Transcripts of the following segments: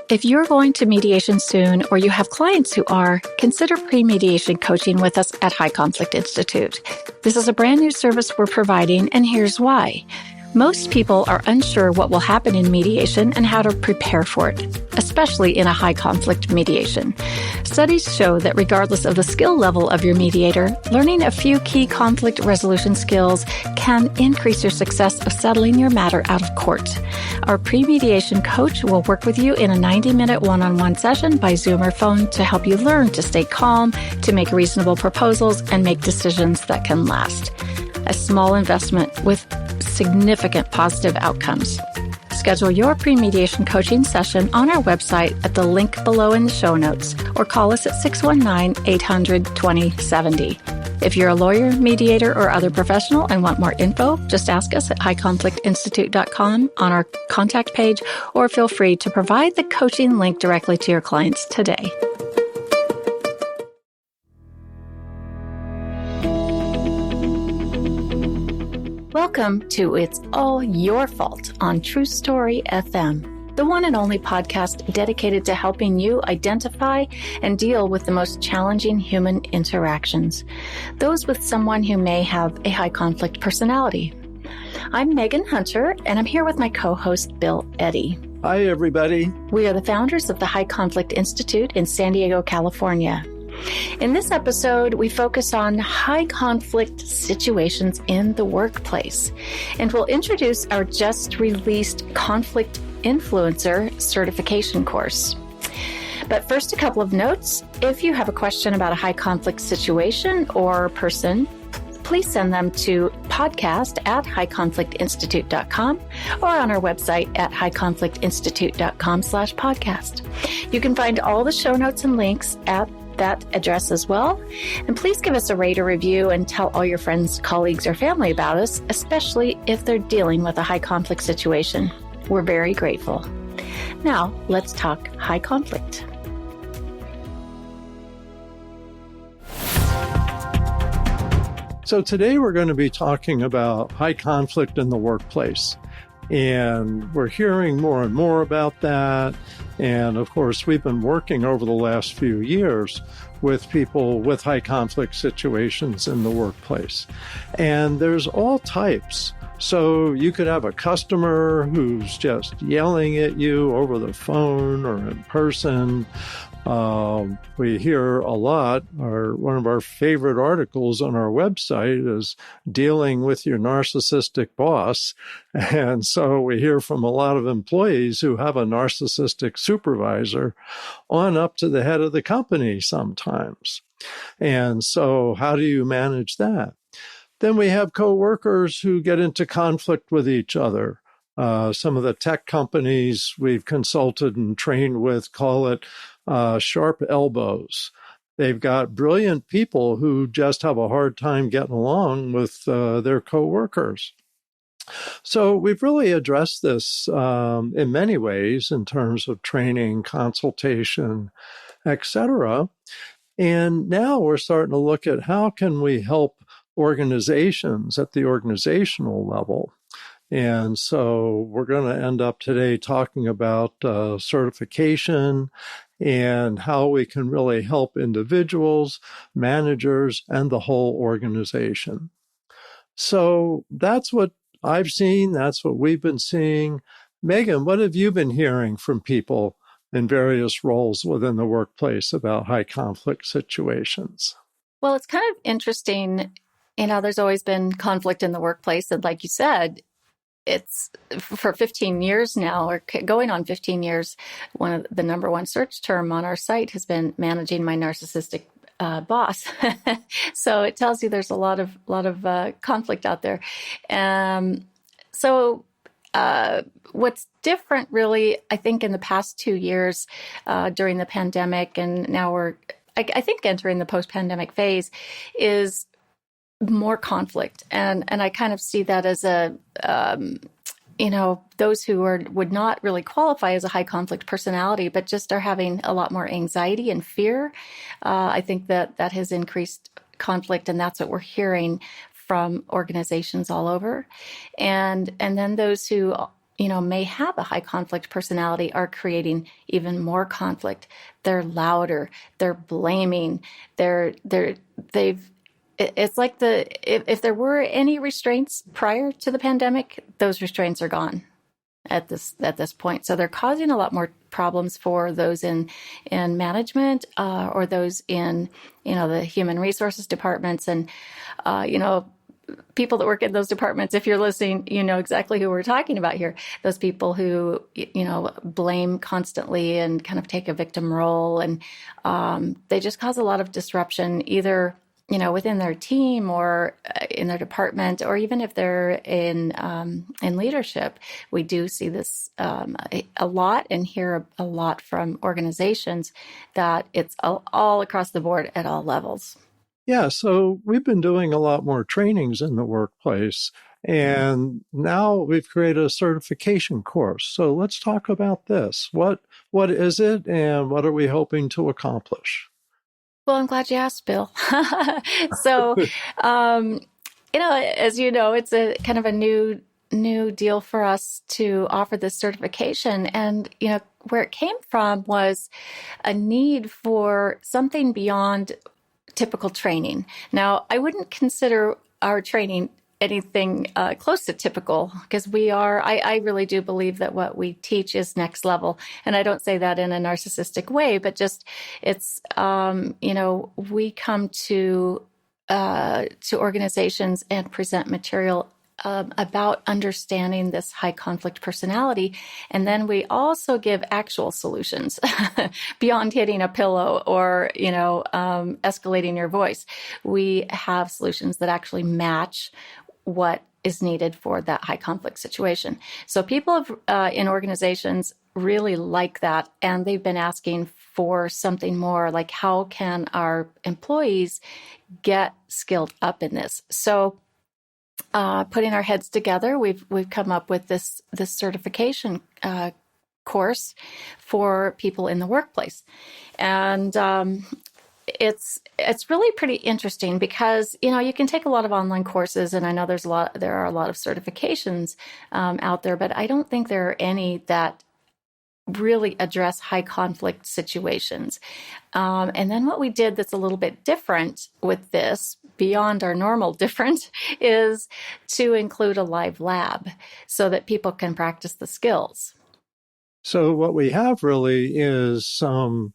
If you're going to mediation soon or you have clients who are, consider pre-mediation coaching with us at High Conflict Institute. This is a brand new service we're providing, and here's why. Most people are unsure what will happen in mediation and how to prepare for it, especially in a high conflict mediation. Studies show that regardless of the skill level of your mediator, learning a few key conflict resolution skills can increase your success of settling your matter out of court. Our pre-mediation coach will work with you in a 90-minute one-on-one session by Zoom or phone to help you learn to stay calm, to make reasonable proposals, and make decisions that can last. A small investment with significant positive outcomes. Schedule your pre-mediation coaching session on our website at the link below in the show notes or call us at 619-800-2070. If you're a lawyer, mediator, or other professional and want more info, just ask us at highconflictinstitute.com on our contact page, or feel free to provide the coaching link directly to your clients today. Welcome to It's All Your Fault on True Story FM, the one and only podcast dedicated to helping you identify and deal with the most challenging human interactions, those with someone who may have a high conflict personality. I'm Megan Hunter, and I'm here with my co-host, Bill Eddy. Hi, everybody. We are the founders of the High Conflict Institute in San Diego, California. In this episode, we focus on high conflict situations in the workplace, and we'll introduce our just released Conflict Influencer certification course. But first, a couple of notes. If you have a question about a high conflict situation or person, please send them to podcast@highconflictinstitute.com or on our website at highconflictinstitute.com/podcast. You can find all the show notes and links at that address as well. And please give us a rate or review and tell all your friends, colleagues, or family about us, especially if they're dealing with a high conflict situation. We're very grateful. Now, let's talk high conflict. So today we're going to be talking about high conflict in the workplace. And we're hearing more and more about that. And of course, we've been working over the last few years with people with high conflict situations in the workplace. And there's all types. So you could have a customer who's just yelling at you over the phone or in person. We hear a lot, one of our favorite articles on our website is dealing with your narcissistic boss. And so we hear from a lot of employees who have a narcissistic supervisor on up to the head of the company sometimes. And so how do you manage that? Then we have coworkers who get into conflict with each other. Some of the tech companies we've consulted and trained with call it sharp elbows. They've got brilliant people who just have a hard time getting along with their coworkers. So we've really addressed this in many ways in terms of training, consultation, etc. And now we're starting to look at how can we help organizations at the organizational level. And so we're going to end up today talking about certification and how we can really help individuals, managers, and the whole organization. So that's what I've seen. That's what we've been seeing. Megan, what have you been hearing from people in various roles within the workplace about high conflict situations? Well, it's kind of interesting. There's always been conflict in the workplace. And like you said, it's for 15 years now, or going on 15 years, one of the number one search term on our site has been managing my narcissistic boss. So it tells you there's a lot of conflict out there. What's different really, I think in the past 2 years during the pandemic, and now we're, I think, entering the post-pandemic phase, is more conflict. And I kind of see that as those who would not really qualify as a high conflict personality, but just are having a lot more anxiety and fear. I think that has increased conflict, and that's what we're hearing from organizations all over. And then those who may have a high conflict personality are creating even more conflict. They're louder, they're blaming, they've it's like if there were any restraints prior to the pandemic, those restraints are gone at this point. So they're causing a lot more problems for those in management, or those in the human resources departments, and people that work in those departments. If you're listening, you know exactly who we're talking about here. Those people who blame constantly and kind of take a victim role, and they just cause a lot of disruption, either within their team or in their department, or even if they're in leadership. We do see this a lot and hear a lot from organizations that it's all across the board at all levels. Yeah, so we've been doing a lot more trainings in the workplace, and now we've created a certification course. So let's talk about this. What is it, and what are we hoping to accomplish? Well, I'm glad you asked, Bill. So, as you know, it's a kind of a new deal for us to offer this certification. And, where it came from was a need for something beyond typical training. Now, I wouldn't consider our training anything close to typical, because I really do believe that what we teach is next level. And I don't say that in a narcissistic way, but just it's, we come to organizations and present material about understanding this high conflict personality. And then we also give actual solutions beyond hitting a pillow or, escalating your voice. We have solutions that actually match what is needed for that high conflict situation. So people in organizations really like that. And they've been asking for something more, like, how can our employees get skilled up in this? So putting our heads together, we've come up with this certification course for people in the workplace, and it's really pretty interesting because you can take a lot of online courses, and I know there are a lot of certifications out there, but I don't think there are any that really address high conflict situations. And then what we did that's a little bit different with this, beyond our normal different, is to include a live lab so that people can practice the skills. So what we have really is some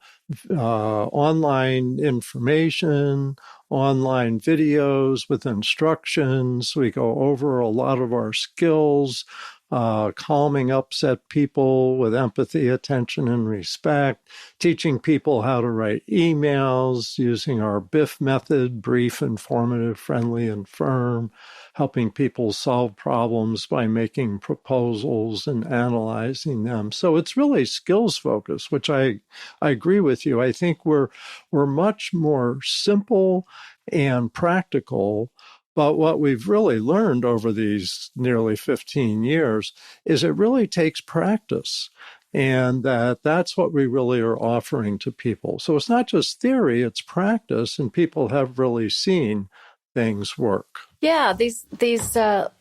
online information, online videos with instructions. We go over a lot of our skills, calming upset people with empathy, attention, and respect, teaching people how to write emails using our BIF method, brief, informative, friendly, and firm, helping people solve problems by making proposals and analyzing them. So it's really skills focused, which I agree with you. I think we're much more simple and practical. But what we've really learned over these nearly 15 years is it really takes practice, and that's what we really are offering to people. So it's not just theory, it's practice, and people have really seen things work. Yeah, these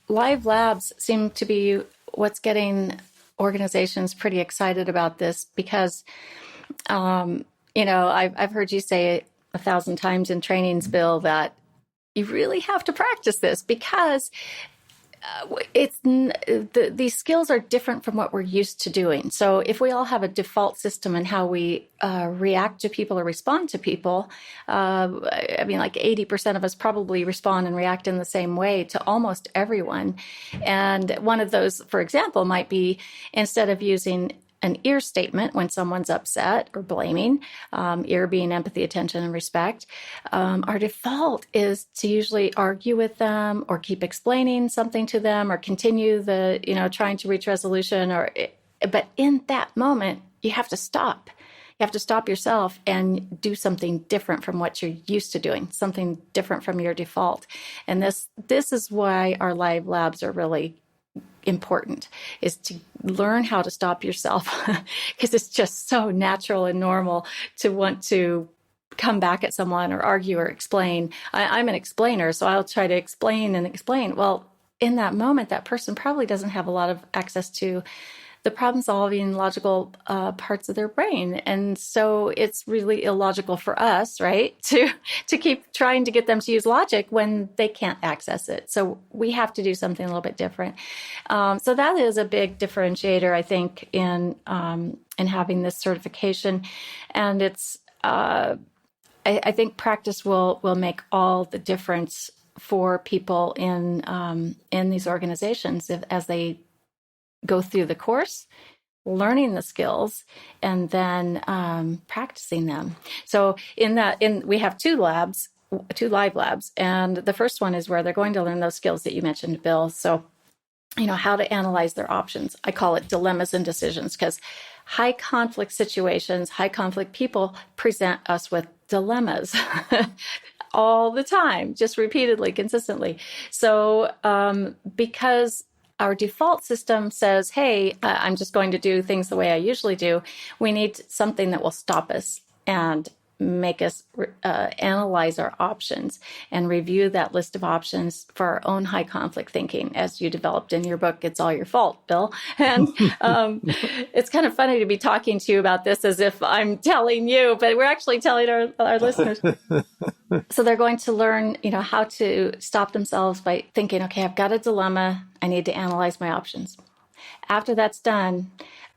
live labs seem to be what's getting organizations pretty excited about this, because, I've heard you say 1,000 times in trainings, Bill, that you really have to practice this, because these skills are different from what we're used to doing. So if we all have a default system in how we react to people or respond to people, like 80% of us probably respond and react in the same way to almost everyone. And one of those, for example, might be, instead of using an ear statement when someone's upset or blaming, ear being empathy, attention, and respect, our default is to usually argue with them or keep explaining something to them or continue trying to reach resolution. But in that moment, you have to stop. You have to stop yourself and do something different from what you're used to doing, something different from your default. And this is why our live labs are really important, is to learn how to stop yourself, because it's just so natural and normal to want to come back at someone or argue or explain. I'm an explainer, so I'll try to explain and explain. Well, in that moment, that person probably doesn't have a lot of access to the problem solving logical parts of their brain. And so it's really illogical for us, right, to keep trying to get them to use logic when they can't access it. So we have to do something a little bit different. So that is a big differentiator, I think, in having this certification. And it's I think practice will make all the difference for people in these organizations as they go through the course, learning the skills, and then practicing them. So we have two live labs, and the first one is where they're going to learn those skills that you mentioned, Bill. So, how to analyze their options. I call it dilemmas and decisions, because high conflict situations, high conflict people present us with dilemmas all the time, just repeatedly, consistently. So because our default system says, hey, I'm just going to do things the way I usually do, we need something that will stop us and make us analyze our options and review that list of options for our own high conflict thinking, as you developed in your book, It's All Your Fault, Bill. And it's kind of funny to be talking to you about this as if I'm telling you, but we're actually telling our listeners. So they're going to learn, how to stop themselves by thinking, okay, I've got a dilemma. I need to analyze my options. After that's done,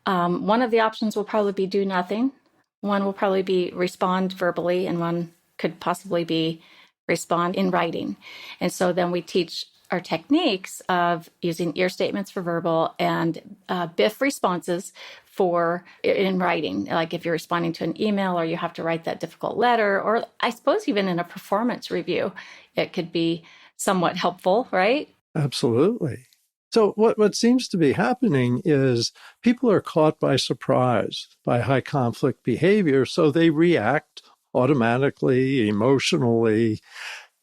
one of the options will probably be do nothing. One will probably be respond verbally, and one could possibly be respond in writing. And so then we teach our techniques of using ear statements for verbal and BIF responses for in writing. Like if you're responding to an email or you have to write that difficult letter, or I suppose even in a performance review, it could be somewhat helpful, right? Absolutely. So what seems to be happening is people are caught by surprise by high conflict behavior, so they react automatically, emotionally,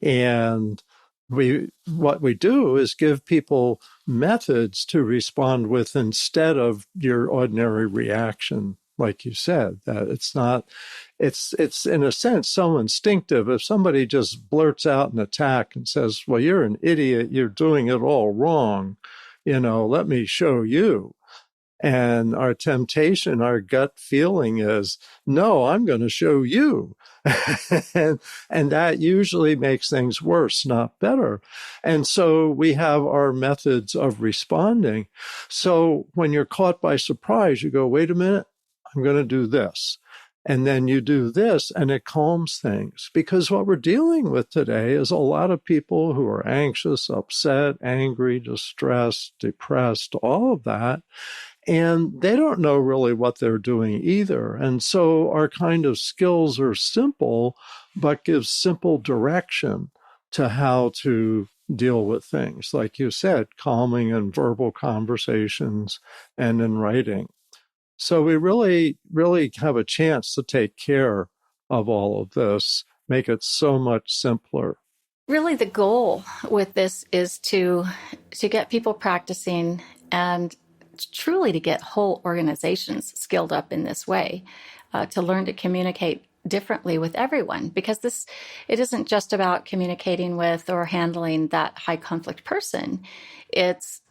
and what we do is give people methods to respond with instead of your ordinary reaction. Like you said, that it's in a sense so instinctive. If somebody just blurts out an attack and says, well, you're an idiot, you're doing it all wrong, let me show you. And our temptation, our gut feeling is, no, I'm going to show you. and that usually makes things worse, not better. And so we have our methods of responding. So when you're caught by surprise, you go, wait a minute, I'm going to do this. And then you do this, and it calms things. Because what we're dealing with today is a lot of people who are anxious, upset, angry, distressed, depressed, all of that. And they don't know really what they're doing either. And so our kind of skills are simple, but give simple direction to how to deal with things. Like you said, calming in verbal conversations and in writing. So we really, really have a chance to take care of all of this, make it so much simpler. Really, the goal with this is to get people practicing and truly to get whole organizations skilled up in this way, to learn to communicate differently with everyone, because it isn't just about communicating with or handling that high conflict person. It's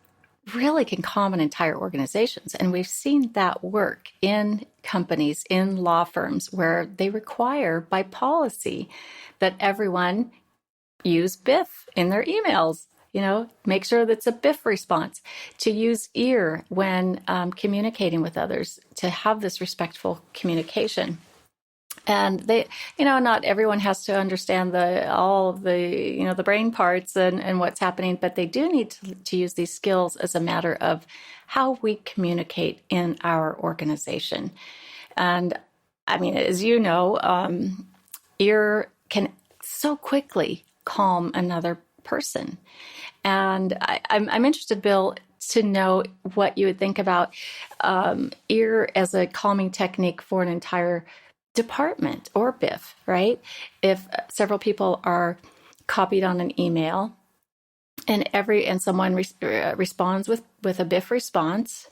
really can calm an entire organizations. And we've seen that work in companies, in law firms, where they require by policy that everyone use BIF in their emails. Make sure that's a BIF response, to use ear when communicating with others, to have this respectful communication. And they, not everyone has to understand all of the, the brain parts and what's happening, but they do need to use these skills as a matter of how we communicate in our organization. And I mean, as you know, ear can so quickly calm another person. And I'm interested, Bill, to know what you would think about ear as a calming technique for an entire department or BIF, right? If several people are copied on an email and someone responds with a BIF response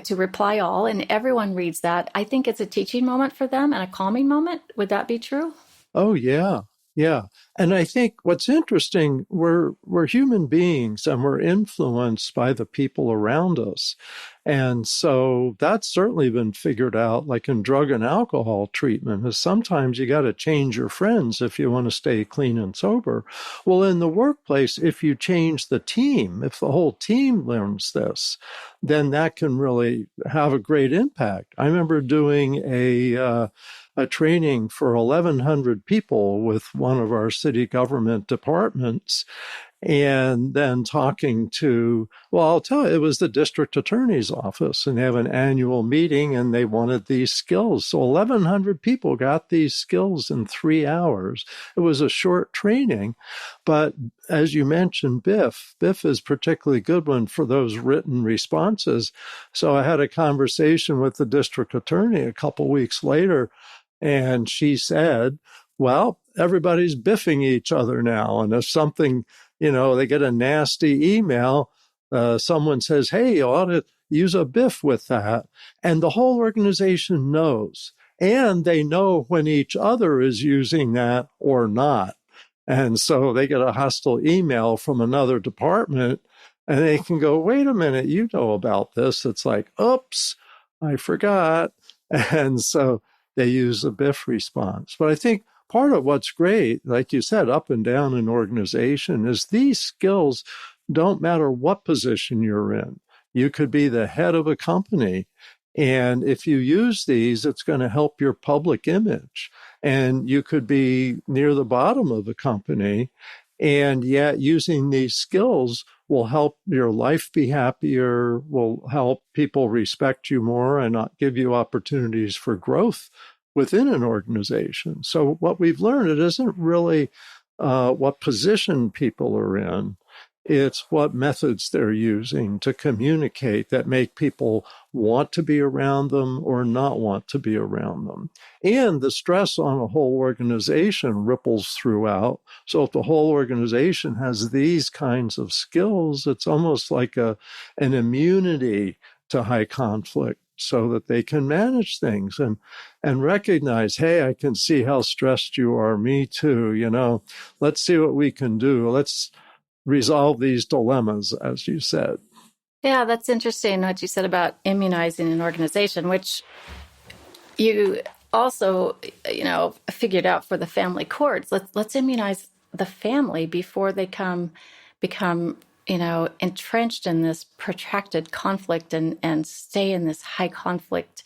to reply all, and everyone reads that, I think it's a teaching moment for them and a calming moment. Would that be true? Oh, yeah. Yeah. And I think what's interesting, we're human beings and we're influenced by the people around us. And so that's certainly been figured out, like in drug and alcohol treatment, is sometimes you got to change your friends if you want to stay clean and sober. Well, in the workplace, if you change the team, if the whole team learns this, then that can really have a great impact. I remember doing a training for 1,100 people with one of our city government departments, and then talking to, well, I'll tell you, it was the district attorney's office, and they have an annual meeting, and they wanted these skills. So 1,100 people got these skills in 3 hours. It was a short training, but as you mentioned, Biff is particularly good one for those written responses. So I had a conversation with the district attorney a couple weeks later, and she said, well, everybody's biffing each other now. And if something, they get a nasty email, someone says, hey, you ought to use a biff with that. And the whole organization knows. And they know when each other is using that or not. And so they get a hostile email from another department and they can go, wait a minute, you know about this. It's like, oops, I forgot. And so they use a BIF response. But I think part of what's great, like you said, up and down an organization, is these skills don't matter what position you're in. You could be the head of a company. And if you use these, it's going to help your public image. And you could be near the bottom of a company. And yet using these skills will help your life be happier, will help people respect you more and not give you opportunities for growth within an organization. So what we've learned, it isn't really what position people are in. It's what methods they're using to communicate that make people want to be around them or not want to be around them. And the stress on a whole organization ripples throughout. So if the whole organization has these kinds of skills, it's almost like an immunity to high conflict so that they can manage things and recognize, hey, I can see how stressed you are. Me too. Let's see what we can do. Let's resolve these dilemmas, as you said. Yeah, that's interesting what you said about immunizing an organization, which you also, figured out for the family courts. Let's immunize the family before they become, entrenched in this protracted conflict and stay in this high conflict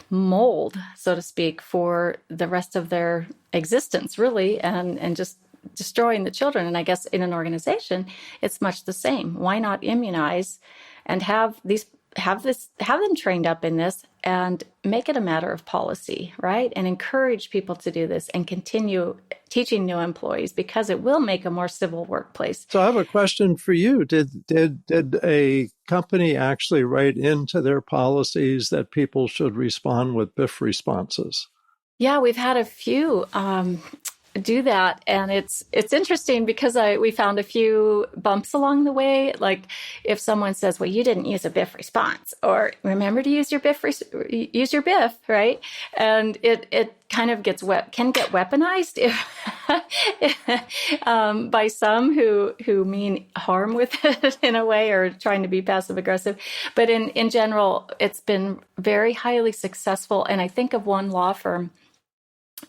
mold, so to speak, for the rest of their existence, really, and just destroying the children. And I guess in an organization, it's much the same. Why not immunize and have them trained up in this and make it a matter of policy, right? And encourage people to do this and continue teaching new employees, because it will make a more civil workplace. So I have a question for you. Did a company actually write into their policies that people should respond with BIF responses? Yeah, we've had a few do that, and it's interesting because we found a few bumps along the way. Like if someone says, "Well, you didn't use a BIF response," or "Remember to use your BIF," right? And it kind of can get weaponized by some who mean harm with it in a way, or trying to be passive aggressive. But in general, it's been very highly successful. And I think of one law firm,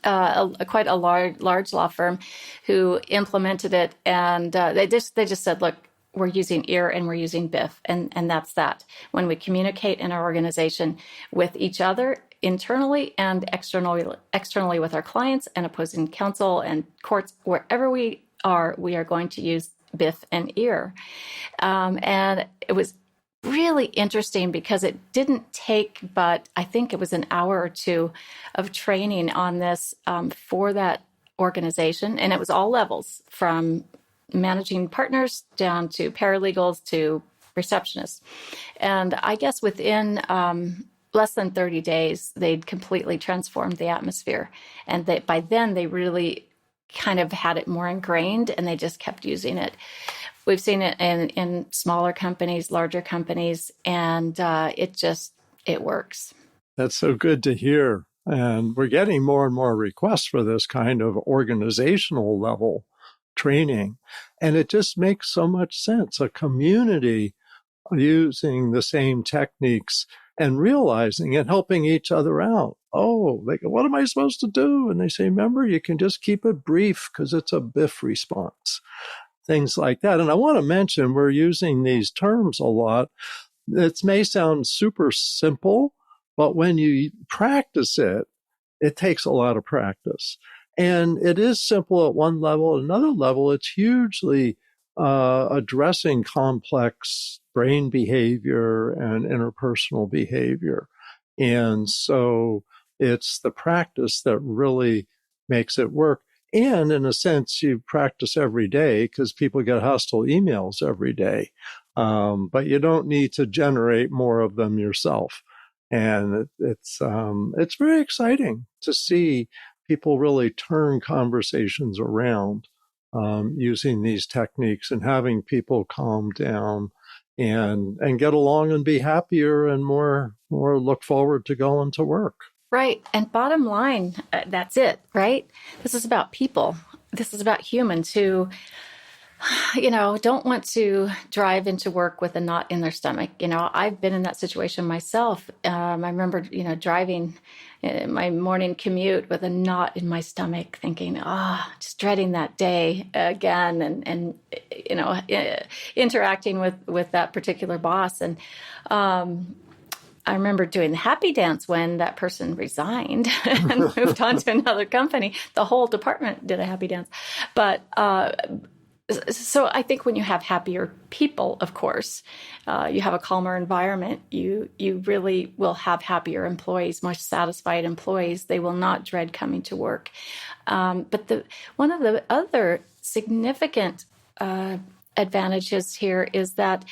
quite a large law firm, who implemented it, and they just said, look, we're using EAR and we're using BIF, and that's that. When we communicate in our organization with each other internally and externally with our clients and opposing counsel and courts, wherever we are going to use BIF and EAR. And it was really interesting because it didn't take, but I think it was an hour or two of training on this for that organization. And it was all levels, from managing partners down to paralegals to receptionists. And I guess within less than 30 days, they'd completely transformed the atmosphere. And by then they really kind of had it more ingrained, and they just kept using it. We've seen it in smaller companies, larger companies, and it works. That's so good to hear. And we're getting more and more requests for this kind of organizational level training. And it just makes so much sense. A community using the same techniques and realizing and helping each other out. Oh, they go, what am I supposed to do? And they say, remember, you can just keep it brief because it's a BIF response, things like that. And I want to mention, we're using these terms a lot. It may sound super simple, but when you practice it, it takes a lot of practice. And it is simple at one level. At another level, it's hugely addressing complex brain behavior and interpersonal behavior. And so it's the practice that really makes it work. And in a sense, you practice every day because people get hostile emails every day. But you don't need to generate more of them yourself. And it's very exciting to see people really turn conversations around using these techniques and having people calm down and get along and be happier and more look forward to going to work. Right. And bottom line, that's it, right? This is about people. This is about humans who, don't want to drive into work with a knot in their stomach. I've been in that situation myself. I remember, driving my morning commute with a knot in my stomach, thinking, just dreading that day again, and interacting with that particular boss. And I remember doing the happy dance when that person resigned and moved on to another company. The whole department did a happy dance. But so I think when you have happier people, of course, you have a calmer environment, you really will have happier employees, more satisfied employees. They will not dread coming to work. But one of the other significant advantages here is that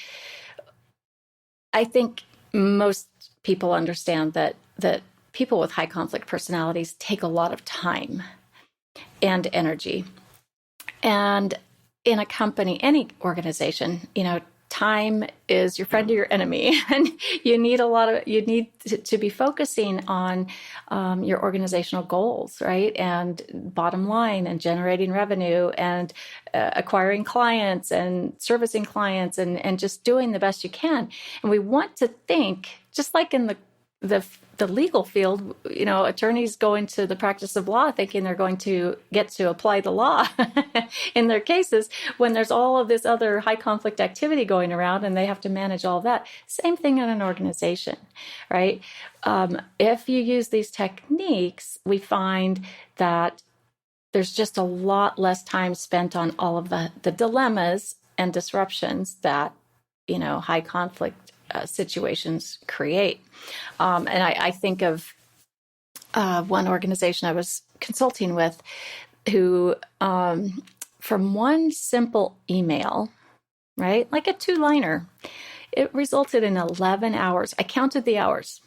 I think most people understand that people with high conflict personalities take a lot of time and energy. And in a company, any organization, time is your friend or your enemy, and you need to be focusing on your organizational goals, right? And bottom line, and generating revenue, and acquiring clients, and servicing clients, and just doing the best you can. And we want to think, just like in the legal field, attorneys go into the practice of law thinking they're going to get to apply the law in their cases, when there's all of this other high conflict activity going around and they have to manage all of that. Same thing in an organization, right? If you use these techniques, we find that there's just a lot less time spent on all of the dilemmas and disruptions that, high conflict situations create. And I think of one organization I was consulting with who, from one simple email, right, like a 2-liner, it resulted in 11 hours. I counted the hours,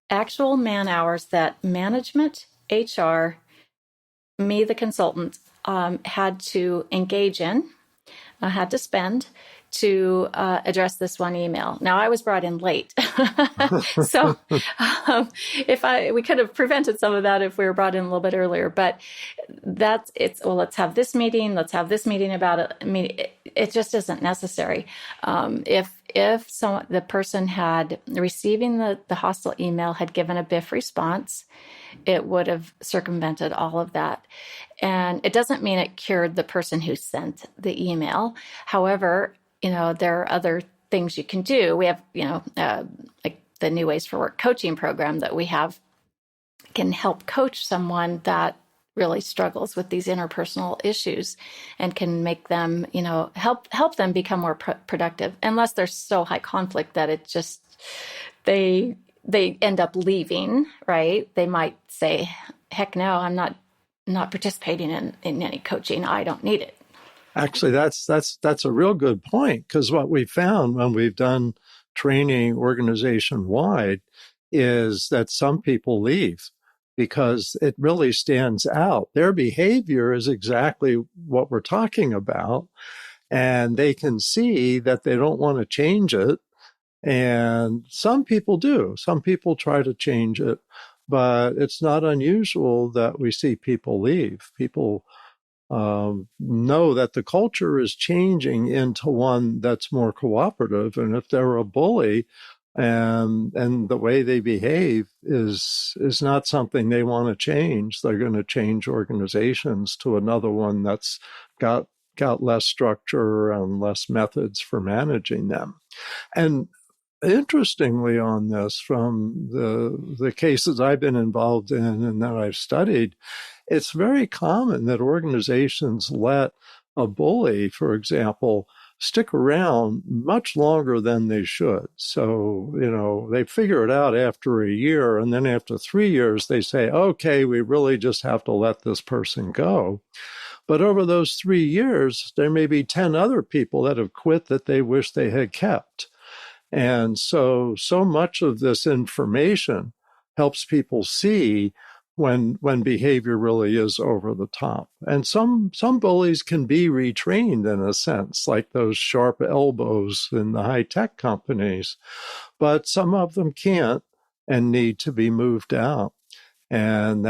actual man hours that management, HR, me, the consultant, had to engage in, had to spend to address this one email. Now, I was brought in late. So we could have prevented some of that if we were brought in a little bit earlier, but let's have this meeting about it. I mean, it just isn't necessary. If the person had receiving the hostile email had given a BIF response, it would have circumvented all of that. And it doesn't mean it cured the person who sent the email. However, there are other things you can do. We have, like the New Ways for Work coaching program that we have can help coach someone that really struggles with these interpersonal issues, and can make them, help them become more productive, unless they're so high conflict that it just, they end up leaving, right? They might say, heck no, I'm not participating in any coaching. I don't need it. Actually, that's a real good point, because what we found when we've done training organization-wide is that some people leave because it really stands out. Their behavior is exactly what we're talking about, and they can see that they don't want to change it. And some people do. Some people try to change it. but it's not unusual that we see people leave. People know that the culture is changing into one that's more cooperative. And if they're a bully and the way they behave is not something they want to change, they're going to change organizations to another one that's got less structure and less methods for managing them. And interestingly on this, from the cases I've been involved in and that I've studied, it's very common that organizations let a bully, for example, stick around much longer than they should. So, they figure it out after a year, and then after 3 years, they say, okay, we really just have to let this person go. But over those 3 years, there may be 10 other people that have quit that they wish they had kept. And so much of this information helps people see when behavior really is over the top. And some bullies can be retrained in a sense, like those sharp elbows in the high-tech companies, but some of them can't and need to be moved out. And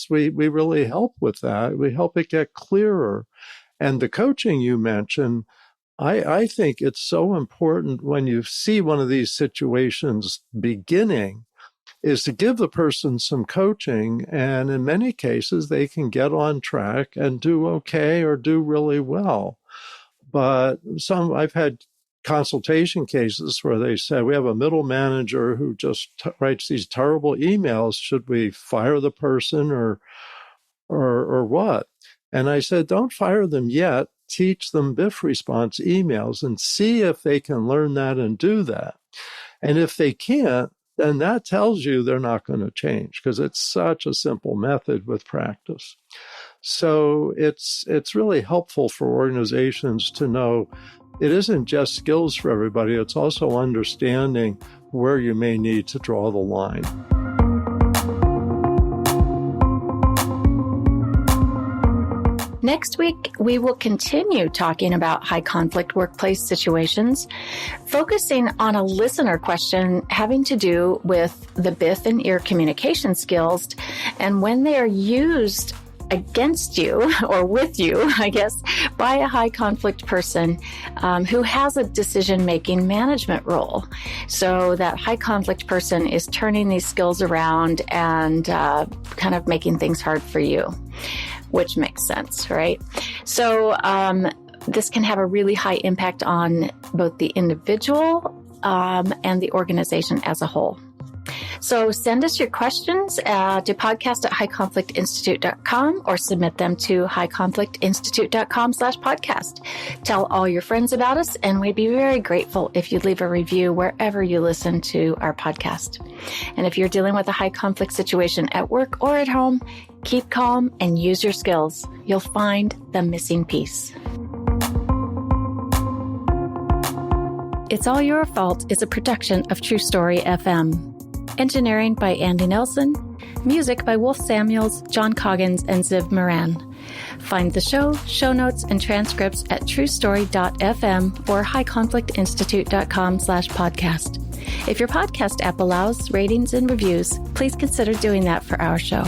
we really help with that. We help it get clearer. And the coaching you mentioned, I think it's so important when you see one of these situations beginning is to give the person some coaching. And in many cases, they can get on track and do okay or do really well. But I've had consultation cases where they say, we have a middle manager who just writes these terrible emails. Should we fire the person or what? And I said, don't fire them yet. Teach them BIF response emails and see if they can learn that and do that. And if they can't, then that tells you they're not going to change because it's such a simple method with practice. So it's really helpful for organizations to know it isn't just skills for everybody. It's also understanding where you may need to draw the line. Next week, we will continue talking about high conflict workplace situations, focusing on a listener question having to do with the BIF and ear communication skills and when they are used against you or with you, I guess, by a high conflict person who has a decision-making management role. So that high conflict person is turning these skills around and kind of making things hard for you, which makes sense, right? So this can have a really high impact on both the individual and the organization as a whole. So send us your questions to podcast@highconflictinstitute.com or submit them to highconflictinstitute.com/podcast. Tell all your friends about us, and we'd be very grateful if you'd leave a review wherever you listen to our podcast. And if you're dealing with a high conflict situation at work or at home, keep calm and use your skills. You'll find the missing piece. It's All Your Fault is a production of True Story FM. Engineering by Andy Nelson. Music by Wolf Samuels, John Coggins, and Ziv Moran. Find the show notes, and transcripts at truestory.fm or highconflictinstitute.com/podcast. If your podcast app allows ratings and reviews, please consider doing that for our show.